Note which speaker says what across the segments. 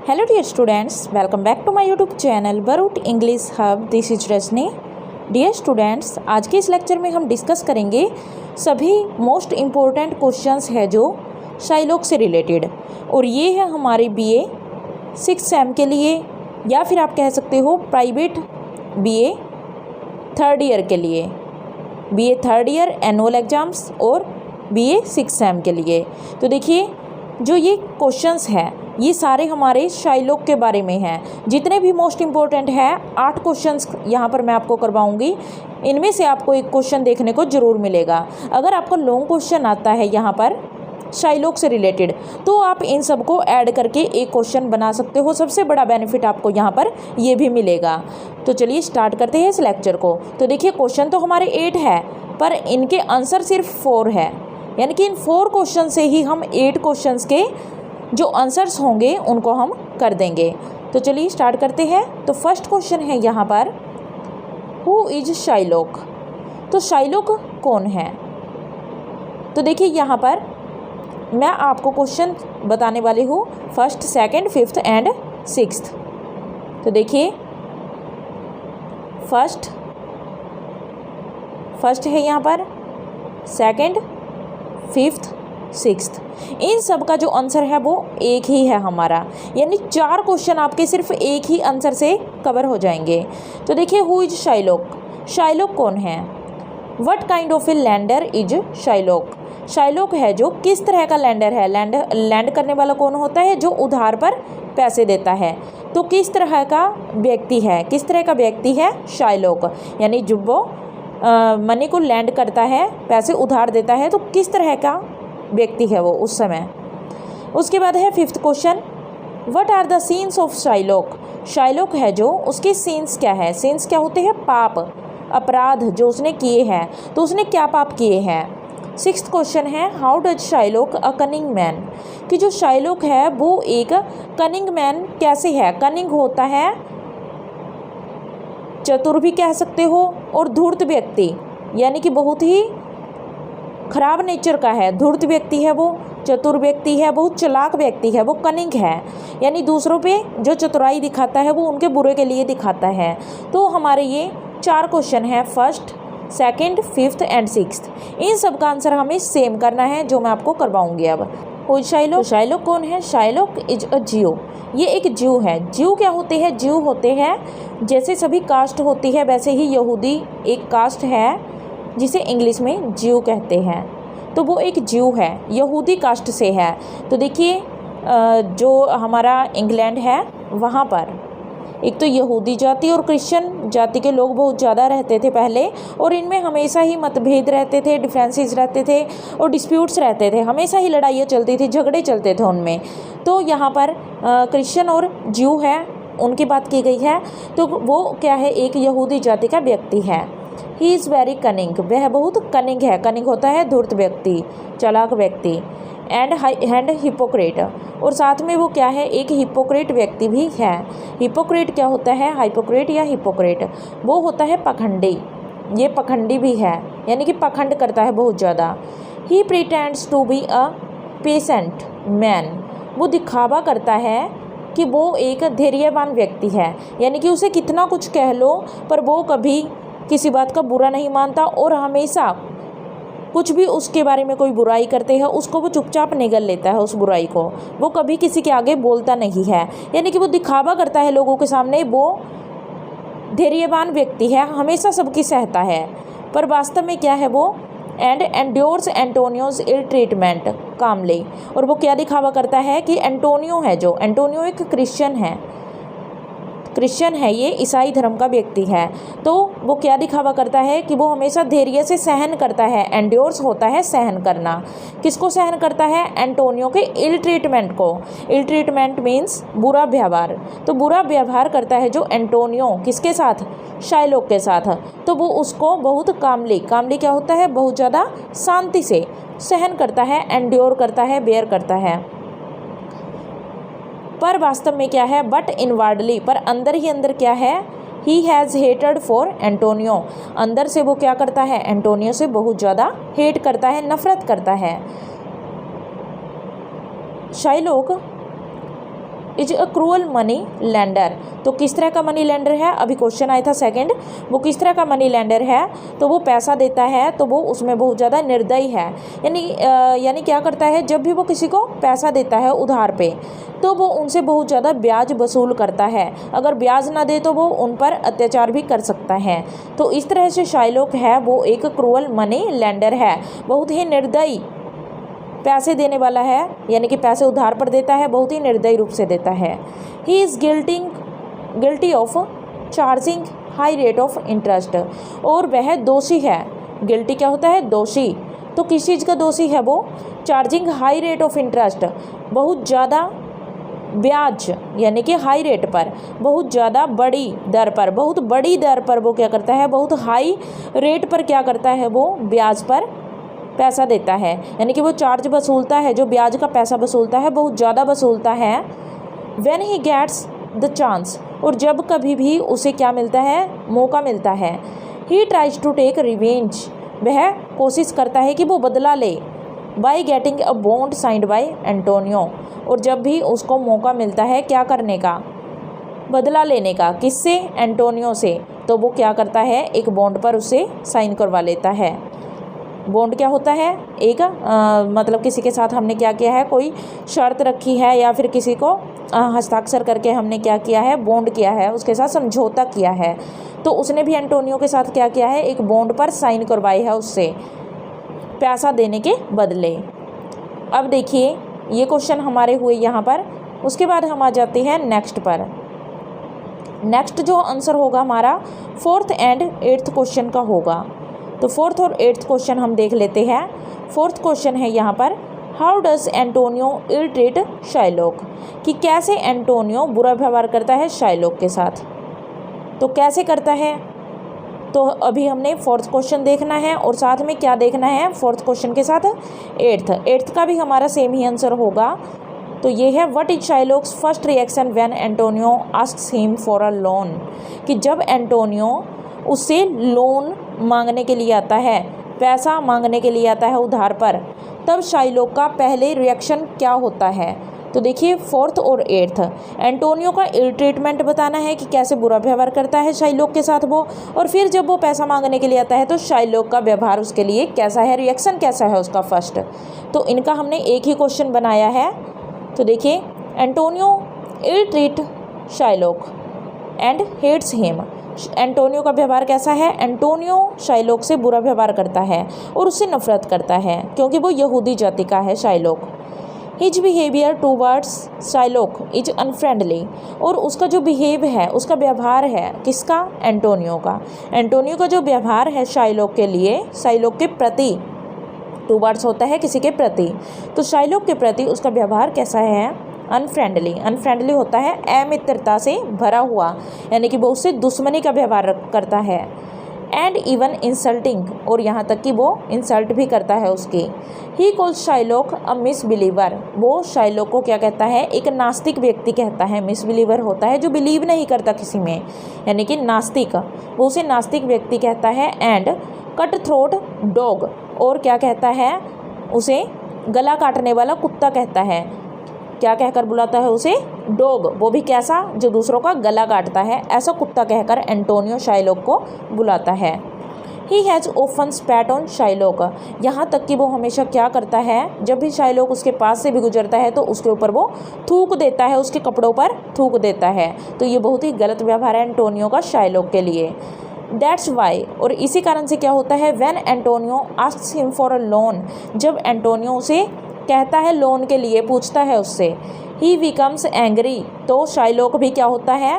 Speaker 1: Hello dear students, welcome back to my YouTube channel Baroot English Hub. This is Rajni. Dear students, आज के इस lecture में हम discuss करेंगे सभी मोस्ट इम्पोर्टेंट क्वेश्चंस है जो शाइलॉक से रिलेटेड, और ये है हमारे BA 6 सेम के लिए, या फिर आप कह सकते हो प्राइवेट BA थर्ड ईयर के लिए, BA third year annual exams और BA 6 सेम के लिए। तो देखिए जो ये क्वेश्चंस है ये सारे हमारे शाइलॉक के बारे में हैं। जितने भी मोस्ट इम्पोर्टेंट है 8 क्वेश्चंस यहाँ पर मैं आपको करवाऊँगी। इनमें से आपको एक क्वेश्चन देखने को ज़रूर मिलेगा। अगर आपको लॉन्ग क्वेश्चन आता है यहाँ पर शाइलॉक से रिलेटेड तो आप इन सब को ऐड करके एक क्वेश्चन बना सकते हो। सबसे बड़ा बेनिफिट आपको यहाँ पर ये भी मिलेगा। तो चलिए स्टार्ट करते हैं इस लेक्चर को। तो देखिए क्वेश्चन तो हमारे 8 है पर इनके आंसर सिर्फ 4 है, यानी कि इन 4 क्वेश्चन से ही हम 8 क्वेश्चंस के जो आंसर्स होंगे उनको हम कर देंगे। तो चलिए स्टार्ट करते हैं। तो फर्स्ट क्वेश्चन है यहाँ पर, हु इज शाइलॉक। तो शाइलॉक कौन है। तो देखिए यहाँ पर मैं आपको क्वेश्चन बताने वाली हूँ first, second, fifth and sixth. तो देखिए फर्स्ट है यहाँ पर, सेकंड, फिफ्थ, सिक्स्थ। इन सब का जो आंसर है वो एक ही है हमारा, यानी 4 क्वेश्चन आपके सिर्फ एक ही आंसर से कवर हो जाएंगे। तो देखिए हु इज शाइलॉक। शाइलॉक कौन है। What kind of A lander is Shylock. Shylock है जो किस तरह का लैंडर है। लैंड करने वाला कौन होता है, जो उधार पर पैसे देता है। तो किस तरह का व्यक्ति है, किस तरह का व्यक्ति है शाइलॉक, यानी जब वो मनी को लैंड करता है, पैसे उधार देता है, तो किस तरह का व्यक्ति है वो उस समय। उसके बाद है fifth question, what are the scenes of Shylock. Shylock है जो उसके सीन्स क्या है। सीन्स क्या होते हैं, पाप, अपराध जो उसने किए हैं। तो उसने क्या पाप किए हैं। सिक्स्थ क्वेश्चन है, how does Shylock a cunning man. कि जो शाइलॉक है वो एक कनिंग मैन कैसे है। कनिंग होता है चतुर भी कह सकते हो, और धूर्त व्यक्ति, यानी कि बहुत ही खराब नेचर का है। धूर्त व्यक्ति है वो, चतुर व्यक्ति है, बहुत चालाक व्यक्ति है, वो कनिंग है, यानी दूसरों पे जो चतुराई दिखाता है वो उनके बुरे के लिए दिखाता है। तो हमारे ये 4 क्वेश्चन हैं, first, second, fifth and sixth. इन सब का आंसर हमें सेम करना है जो मैं आपको करवाऊंगी। अब शाइलॉक। शाइलॉक कौन है। शाइलॉक इज अ ज्यू। ये एक ज्यू है। ज्यू क्या होते हैं। ज्यू होते हैं जैसे सभी कास्ट होती है वैसे ही यहूदी एक कास्ट है जिसे इंग्लिश में ज्यू कहते हैं। तो वो एक ज्यू है, यहूदी कास्ट से है। तो देखिए जो हमारा इंग्लैंड है वहाँ पर एक तो यहूदी जाति और क्रिश्चियन जाति के लोग बहुत ज़्यादा रहते थे पहले, और इनमें हमेशा ही मतभेद रहते थे, डिफरेंसेस रहते थे और डिस्प्यूट्स रहते थे। हमेशा ही लड़ाइयाँ चलती थी, झगड़े चलते थे उनमें। तो यहाँ पर क्रिश्चियन और ज्यू है उनकी बात की गई है। तो वो क्या है, एक यहूदी जाति का व्यक्ति है। He is very cunning. वह बहुत कनिंग है। कनिंग होता है धूर्त व्यक्ति, चालाक व्यक्ति। एंड हिपोक्रेट, और साथ में वो क्या है, एक हिपोक्रेट व्यक्ति भी है। हिपोक्रेट क्या होता है, हाइपोक्रेट या हिपोक्रेट, वो होता है पखंडी। ये पखंडी भी है, यानी कि पखंड करता है बहुत ज़्यादा। He pretends to be a patient man. वो दिखावा करता है कि वो एक धैर्यवान व्यक्ति है, यानी कि उसे कितना कुछ कह लो पर वो कभी किसी बात का बुरा नहीं मानता, और हमेशा कुछ भी उसके बारे में कोई बुराई करते हैं उसको वो चुपचाप निगल लेता है, उस बुराई को वो कभी किसी के आगे बोलता नहीं है। यानी कि वो दिखावा करता है लोगों के सामने, वो धैर्यवान व्यक्ति है, हमेशा सबकी सहता है, पर वास्तव में क्या है वो एंड एंड्योर्स एंटोनियोज इल ट्रीटमेंट कामली। और वो क्या दिखावा करता है कि एंटोनियो है, जो एंटोनियो एक क्रिश्चियन है, ये ईसाई धर्म का व्यक्ति है। तो वो क्या दिखावा करता है कि वो हमेशा धैर्य से सहन करता है। एंड्योर्स होता है सहन करना। किसको सहन करता है, एंटोनियो के इल ट्रीटमेंट को। इल ट्रीटमेंट मीन्स बुरा व्यवहार। तो बुरा व्यवहार करता है जो एंटोनियो, किसके साथ, शाइलॉक के साथ। तो वो उसको बहुत कामली क्या होता है, बहुत ज़्यादा शांति से सहन करता है, एंड्योर करता है, बेयर करता है। पर वास्तव में क्या है, बट इनवर्डली, पर अंदर ही अंदर क्या है, he has hated for Antonio. अंदर से वो क्या करता है, एंटोनियो से बहुत ज़्यादा हेट करता है, नफरत करता है। Shylock is a cruel money lender. तो किस तरह का मनी लेंडर है, अभी क्वेश्चन आया था सेकंड, वो किस तरह का मनी लेंडर है, तो वो पैसा देता है तो वो उसमें बहुत ज़्यादा निर्दयी है। यानी क्या करता है, जब भी वो किसी को पैसा देता है उधार पे तो वो उनसे बहुत ज़्यादा ब्याज वसूल करता है, अगर ब्याज ना दे तो वो उन पर अत्याचार भी कर सकता है। तो इस तरह से शाइलॉक है वो एक क्रूअल मनी लेंडर है, बहुत ही निर्दयी पैसे देने वाला है, यानी कि पैसे उधार पर देता है, बहुत ही निर्दयी रूप से देता है। He is guilty of charging high rate of interest, और वह दोषी है। गिल्टी क्या होता है, दोषी, तो किस चीज़ का दोषी है वो, charging high rate of interest, बहुत ज़्यादा ब्याज, यानी कि हाई रेट पर, बहुत ज़्यादा बड़ी दर पर, बहुत बड़ी दर पर वो क्या करता है, बहुत हाई रेट पर क्या करता है, वो ब्याज पर पैसा देता है, यानी कि वो चार्ज वसूलता है, जो ब्याज का पैसा वसूलता है बहुत ज़्यादा वसूलता है। When he gets the chance, और जब कभी भी उसे क्या मिलता है, मौका मिलता है। He tries to take revenge, वह कोशिश करता है कि वो बदला ले, by getting a bond signed by Antonio, और जब भी उसको मौका मिलता है क्या करने का, बदला लेने का, किससे, एंटोनियो से, तो वो क्या करता है, एक बॉन्ड पर उसे साइन करवा लेता है। बॉन्ड क्या होता है, एक मतलब किसी के साथ हमने क्या किया है, कोई शर्त रखी है या फिर किसी को हस्ताक्षर करके हमने क्या किया है, बॉन्ड किया है, उसके साथ समझौता किया है, तो उसने भी एंटोनियो के साथ क्या किया है, एक बॉन्ड पर साइन करवाई है उससे पैसा देने के बदले। अब देखिए ये क्वेश्चन हमारे हुए यहाँ पर, उसके बाद हम आ जाते हैं नेक्स्ट पर। नेक्स्ट जो आंसर होगा हमारा 4th एंड 8th क्वेश्चन का होगा। तो 4th और 8th क्वेश्चन हम देख लेते हैं। 4th क्वेश्चन है यहाँ पर, how does Antonio ill treat Shylock, कि कैसे एंटोनियो बुरा व्यवहार करता है शाइलॉक के साथ। तो कैसे करता है, तो अभी हमने 4th क्वेश्चन देखना है और साथ में क्या देखना है, 4th क्वेश्चन के साथ 8th का भी हमारा सेम ही आंसर होगा। तो ये है, what is Shylock's first reaction when Antonio asks him for a loan, कि जब एंटोनियो उससे लोन मांगने के लिए आता है, पैसा मांगने के लिए आता है उधार पर, तब शाइलॉक का पहले रिएक्शन क्या होता है। तो देखिए 4th और 8th, एंटोनियो का इल ट्रीटमेंट बताना है कि कैसे बुरा व्यवहार करता है शाइलॉक के साथ वो, और फिर जब वो पैसा मांगने के लिए आता है तो शाइलॉक का व्यवहार उसके लिए कैसा है, रिएक्शन कैसा है उसका फर्स्ट। तो इनका हमने एक ही क्वेश्चन बनाया है। तो देखिए, Antonio ill treat Shylock and hates him, Antonio का व्यवहार कैसा है, एंटोनियो शाइलॉक से बुरा व्यवहार करता है और उससे नफरत करता है क्योंकि वो यहूदी जाति का है Shylock. His behaviour towards Shylock is unfriendly, और उसका जो बिहेव है, उसका व्यवहार है किसका, एंटोनियो का, एंटोनियो का जो व्यवहार है शाइलॉक के लिए, शाइलॉक के प्रति, टूवर्ड्स होता है किसी के प्रति, तो शाइलॉक के प्रति उसका व्यवहार कैसा है, अनफ्रेंडली। अनफ्रेंडली होता है अमित्रता से भरा हुआ, यानी कि वो उससे दुश्मनी का व्यवहार करता है। एंड इवन इंसल्टिंग, और यहाँ तक कि वो इंसल्ट भी करता है उसकी। ही कॉल्स शाइलॉक अ मिसबिलीवर, वो शाइलॉक को क्या कहता है, एक नास्तिक व्यक्ति कहता है। मिसबिलीवर होता है जो बिलीव नहीं करता किसी में, यानी कि नास्तिक, वो उसे नास्तिक व्यक्ति कहता है। एंड कट थ्रोट डॉग, और क्या कहता है, उसे गला काटने वाला कुत्ता कहता है। क्या कहकर बुलाता है उसे, डॉग, वो भी कैसा, जो दूसरों का गला काटता है, ऐसा कुत्ता कहकर एंटोनियो शाइलॉक को बुलाता है। He has often स्पैट on Shylock, यहाँ तक कि वो हमेशा क्या करता है, जब भी शाइलॉक उसके पास से भी गुजरता है तो उसके ऊपर वो थूक देता है, उसके कपड़ों पर थूक देता है। तो ये बहुत ही गलत व्यवहार है एंटोनियो का शाइलॉक के लिए। दैट्स वाई, और इसी कारण से क्या होता है, when Antonio asks him for a loan, जब एंटोनियो उसे कहता है लोन के लिए, पूछता है उससे, ही बिकम्स एंग्री, तो शाइलॉक भी क्या होता है,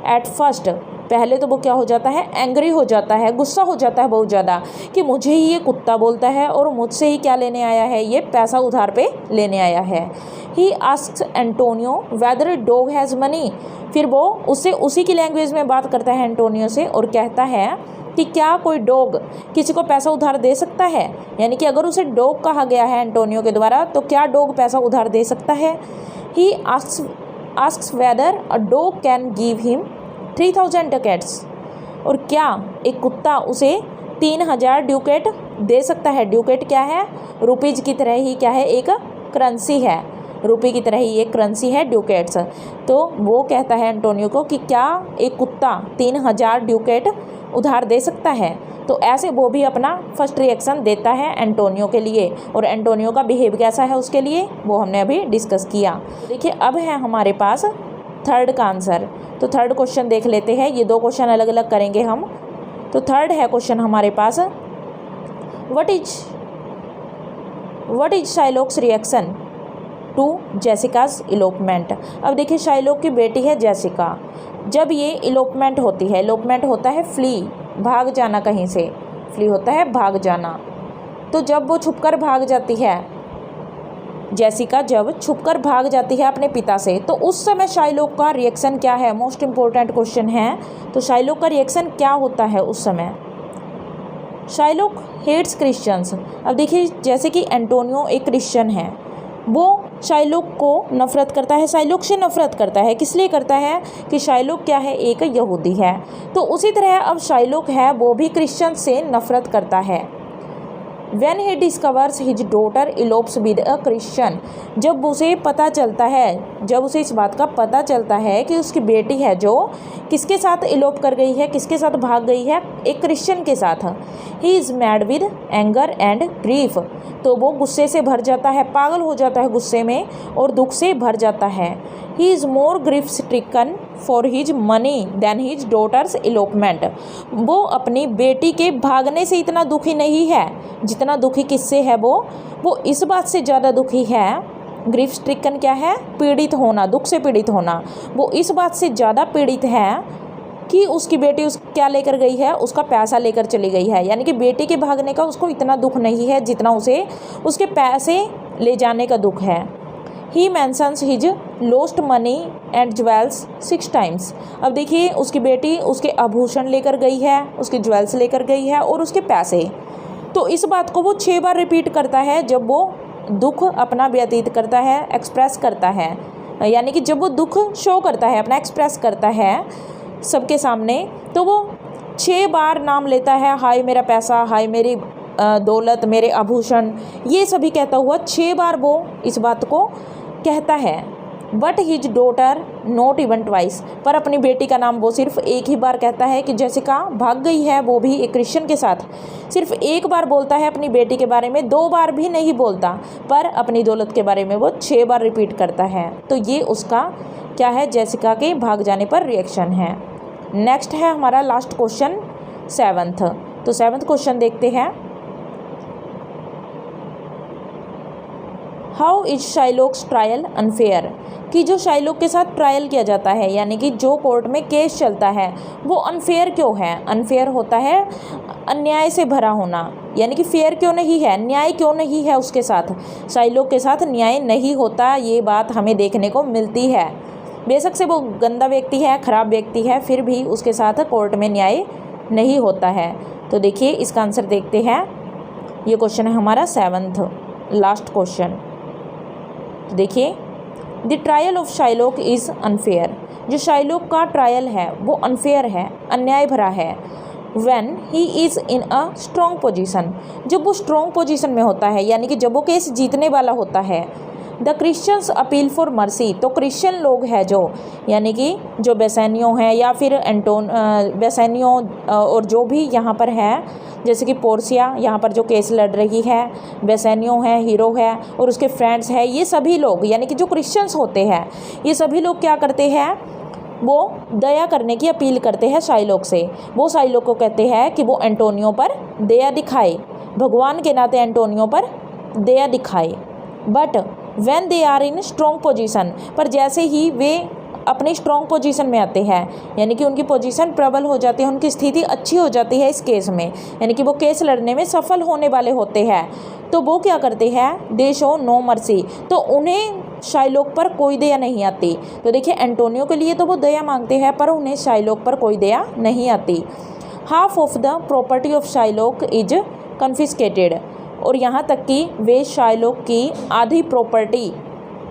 Speaker 1: एट फर्स्ट, पहले तो वो क्या हो जाता है, एंग्री हो जाता है, गुस्सा हो जाता है बहुत ज़्यादा, कि मुझे ही ये कुत्ता बोलता है और मुझसे ही क्या लेने आया है, ये पैसा उधार पे लेने आया है। He asks Antonio whether dog has money, फिर वो उससे उसी की लैंग्वेज में बात करता है एंटोनियो से और कहता है कि क्या कोई डॉग किसी को पैसा उधार दे सकता है, यानी कि अगर उसे डॉग कहा गया है एंटोनियो के द्वारा, तो क्या डॉग पैसा उधार दे सकता है। He asks weather a dog can give him 3000 dacoits, और क्या एक कुत्ता उसे 3000 ड्यूकेट दे सकता है। ड्यूकेट क्या है, रुपीज़ की तरह ही क्या है, एक करेंसी है, रुपये की तरह ही एक करेंसी है ड्यूकेट्स। तो वो कहता है एंटोनियो को कि क्या एक कुत्ता 3000 ड्यूकेट उधार दे सकता है। तो ऐसे वो भी अपना फर्स्ट रिएक्शन देता है एंटोनियो के लिए, और एंटोनियो का बिहेव कैसा है उसके लिए वो हमने अभी डिस्कस किया। देखिए अब है हमारे पास थर्ड का आंसर। तो थर्ड क्वेश्चन देख लेते हैं, ये 2 क्वेश्चन अलग अलग करेंगे हम। तो थर्ड है क्वेश्चन हमारे पास, व्हाट इज शाइलॉक्स रिएक्शन टू जेसिकाज इलोपमेंट। अब देखिए शाइलॉक की बेटी है जेसिका, जब ये इलोपमेंट होती है, इलोपमेंट होता है फ्ली, भाग जाना कहीं से, फ्ली होता है भाग जाना। तो जब वो छुपकर भाग जाती है, जेसिका जब छुपकर भाग जाती है अपने पिता से, तो उस समय शाइलॉक का रिएक्शन क्या है, मोस्ट इम्पोर्टेंट क्वेश्चन है। तो शाइलॉक का रिएक्शन क्या होता है उस समय। Shylock hates Christians. अब देखिए जैसे कि एंटोनियो एक क्रिश्चियन है, वो शाइलॉक को नफ़रत करता है, शाइलॉक से नफ़रत करता है। किस लिए करता है कि शाइलॉक क्या है, एक यहूदी है। तो उसी तरह अब शाइलॉक है वो भी क्रिश्चियन से नफ़रत करता है। When he discovers his daughter elopes with a Christian, जब उसे पता चलता है, जब उसे इस बात का पता चलता है कि उसकी बेटी है जो किसके साथ इलोप कर गई है, किसके साथ भाग गई है, एक क्रिश्चियन के साथ। He is mad with anger and grief. तो वो गुस्से से भर जाता है, पागल हो जाता है गुस्से में और दुख से भर जाता है। He is more grief stricken for his money than his daughter's elopement. वो अपनी बेटी के भागने से इतना दुखी नहीं है जितना दुखी किससे है, वो इस बात से ज़्यादा दुखी है। ग्रीफ स्ट्रिकन क्या है, पीड़ित होना, दुख से पीड़ित होना। वो इस बात से ज़्यादा पीड़ित है कि उसकी बेटी क्या लेकर गई है, उसका पैसा लेकर चली गई है। यानी कि बेटी के भागने का उसको इतना दुख नहीं है जितना उसे उसके पैसे ले जाने का दुख है। He mentions his lost money and jewels 6 times. अब देखिए उसकी बेटी उसके आभूषण लेकर गई है, उसके ज्वेल्स लेकर गई है और उसके पैसे। तो इस बात को वो 6 बार रिपीट करता है जब वो दुख अपना व्यतीत करता है, एक्सप्रेस करता है। यानी कि जब वो दुख शो करता है, अपना एक्सप्रेस करता है सबके सामने, तो वो 6 बार नाम लेता है, हाय मेरा पैसा, हाय मेरी दौलत, मेरे आभूषण, ये सभी कहता हुआ 6 बार वो इस बात को कहता है। But his daughter not even twice. पर अपनी बेटी का नाम वो सिर्फ एक ही बार कहता है कि जेसिका भाग गई है, वो भी एक क्रिश्चियन के साथ। सिर्फ एक बार बोलता है अपनी बेटी के बारे में, 2 बार भी नहीं बोलता। पर अपनी दौलत के बारे में वो 6 बार रिपीट करता है। तो ये उसका क्या है, जेसिका के भाग जाने पर रिएक्शन है। नेक्स्ट है हमारा लास्ट क्वेश्चन 7th। तो 7th क्वेश्चन देखते हैं, हाउ इज शाइलॉक्स ट्रायल अनफेयर। कि जो शाइलॉक के साथ ट्रायल किया जाता है, यानी कि जो कोर्ट में केस चलता है, वो अनफेयर क्यों है। अनफेयर होता है अन्याय से भरा होना, यानी कि फेयर क्यों नहीं है, न्याय क्यों नहीं है उसके साथ। शाइलॉक के साथ न्याय नहीं होता, ये बात हमें देखने को मिलती है। बेशक से वो गंदा व्यक्ति है, खराब व्यक्ति है, फिर भी उसके साथ कोर्ट में न्याय नहीं होता है। तो देखिए इसका आंसर देखते हैं। ये क्वेश्चन है हमारा 7th लास्ट क्वेश्चन। तो देखिए, the trial of Shylock is unfair. जो शाइलॉक का ट्रायल है वो अनफेयर है, अन्याय भरा है। When he is in a strong position. जब वो स्ट्रॉन्ग पोजीशन में होता है, यानी कि जब वो केस जीतने वाला होता है। The Christians appeal for mercy. तो क्रिश्चियन लोग हैं जो, यानी कि जो बेसैनियों हैं या फिर बेसैनियों और जो भी यहाँ पर है, जैसे कि पोर्सिया यहाँ पर जो केस लड़ रही है, बेसैनियों है, हीरो है और उसके फ्रेंड्स हैं, ये सभी लोग यानी कि जो क्रिश्चियंस होते हैं, ये सभी लोग क्या करते हैं, वो दया करने की अपील करते हैं शाइलॉक से। वो शाइलॉक को कहते हैं कि वो एंटोनियो पर दया दिखाए, भगवान के नाते एंटोनियो पर दया दिखाए। But when they are in strong position. पर जैसे ही वे अपनी स्ट्रॉन्ग पोजीशन में आते हैं, यानी कि उनकी पोजीशन प्रबल हो जाती है, उनकी स्थिति अच्छी हो जाती है इस केस में, यानी कि वो केस लड़ने में सफल होने वाले होते हैं, तो वो क्या करते हैं, दे शो नो मर्सी। तो उन्हें शाइलॉक पर कोई दया नहीं आती। तो देखिए एंटोनियो के लिए तो वो दया मांगते हैं, पर उन्हें शाइलॉक पर कोई दया नहीं आती। Half of the property of Shylock is confiscated. और यहाँ तक कि वे शाइलॉक की आधी प्रॉपर्टी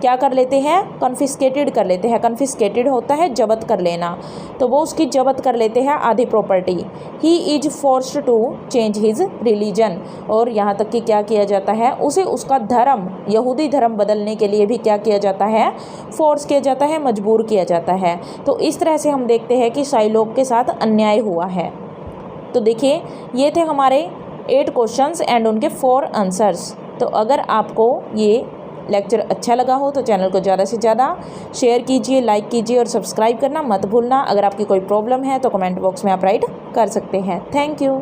Speaker 1: क्या कर लेते हैं, कन्फिस्केटेड कर लेते हैं। कन्फिस्केटेड होता है जब्त कर लेना, तो वो उसकी जब्त कर लेते हैं आधी property. He is forced to change his religion, और यहाँ तक कि क्या किया जाता है, उसे उसका धर्म, यहूदी धर्म बदलने के लिए भी क्या किया जाता है, फोर्स किया जाता है, मजबूर किया जाता है। तो इस तरह से हम देखते हैं कि शाइलॉक के साथ अन्याय हुआ है। तो देखिए ये थे हमारे 8 क्वेश्चंस एंड उनके 4 आंसर्स। तो अगर आपको ये लेक्चर अच्छा लगा हो तो चैनल को ज़्यादा से ज़्यादा शेयर कीजिए, लाइक कीजिए और सब्सक्राइब करना मत भूलना। अगर आपकी कोई प्रॉब्लम है तो कमेंट बॉक्स में आप राइट कर सकते हैं। Thank you.